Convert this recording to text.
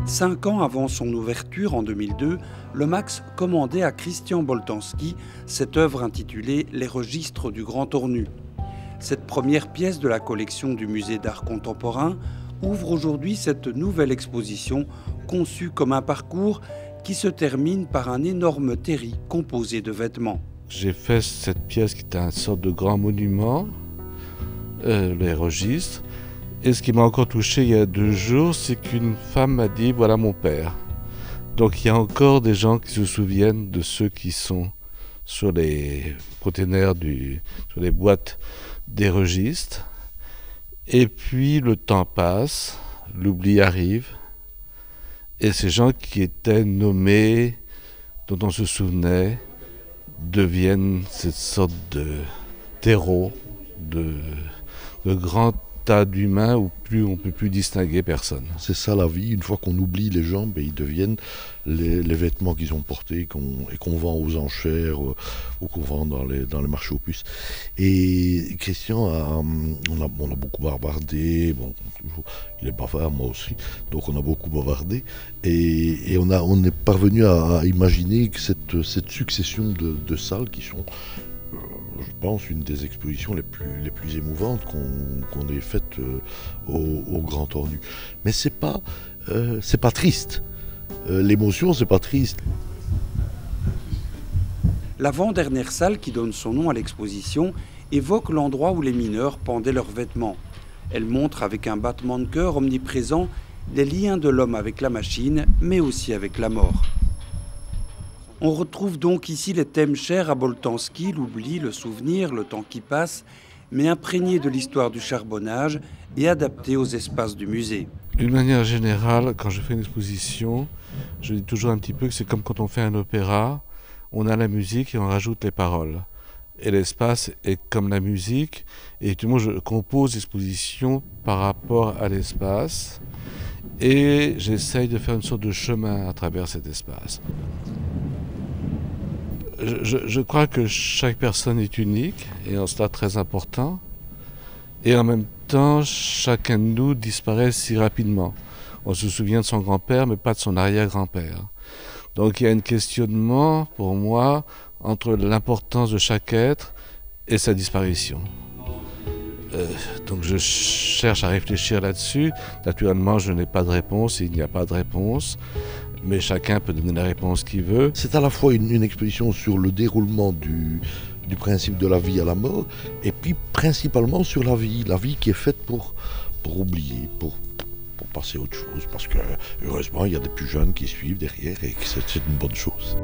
5 ans avant son ouverture en 2002, le Max commandait à Christian Boltanski cette œuvre intitulée « Les registres du Grand Ornu ». Cette première pièce de la collection du Musée d'art contemporain ouvre aujourd'hui cette nouvelle exposition conçue comme un parcours qui se termine par un énorme terri composé de vêtements. J'ai fait cette pièce qui est une sorte de grand monument, les registres. Et ce qui m'a encore touché il y a 2 jours, c'est qu'une femme m'a dit « voilà mon père ». Donc il y a encore des gens qui se souviennent de ceux qui sont sur les containers, sur les boîtes des registres. Et puis le temps passe, l'oubli arrive, et ces gens qui étaient nommés, dont on se souvenait, deviennent cette sorte de terreau, de grands tas d'humains où on ne peut plus distinguer personne. C'est ça la vie, une fois qu'on oublie les gens, ils deviennent les vêtements qu'ils ont portés et qu'on vend aux enchères ou qu'on vend dans les marchés aux puces. Et Christian, on a beaucoup bavardé, il est bavard, moi aussi, donc on a beaucoup bavardé, et on est parvenu à imaginer que cette succession de salles qui sont, je pense, une des expositions les plus émouvantes qu'on ait faites au Grand Ornu. Mais c'est pas triste. L'émotion, c'est pas triste. L'avant-dernière salle qui donne son nom à l'exposition évoque l'endroit où les mineurs pendaient leurs vêtements. Elle montre avec un battement de cœur omniprésent les liens de l'homme avec la machine, mais aussi avec la mort. On retrouve donc ici les thèmes chers à Boltanski, l'oubli, le souvenir, le temps qui passe, mais imprégnés de l'histoire du charbonnage et adaptés aux espaces du musée. D'une manière générale, quand je fais une exposition, je dis toujours un petit peu que c'est comme quand on fait un opéra, on a la musique et on rajoute les paroles. Et l'espace est comme la musique, et tout le monde, je compose l'exposition par rapport à l'espace, et j'essaye de faire une sorte de chemin à travers cet espace. Je crois que chaque personne est unique, et en cela très important. Et en même temps, chacun de nous disparaît si rapidement. On se souvient de son grand-père, mais pas de son arrière-grand-père. Donc il y a un questionnement, pour moi, entre l'importance de chaque être et sa disparition. Donc je cherche à réfléchir là-dessus. Naturellement, je n'ai pas de réponse, il n'y a pas de réponse. Mais chacun peut donner la réponse qu'il veut. C'est à la fois une exposition sur le déroulement du principe de la vie à la mort, et puis principalement sur la vie qui est faite pour oublier, pour passer à autre chose, parce que heureusement il y a des plus jeunes qui suivent derrière et que c'est une bonne chose.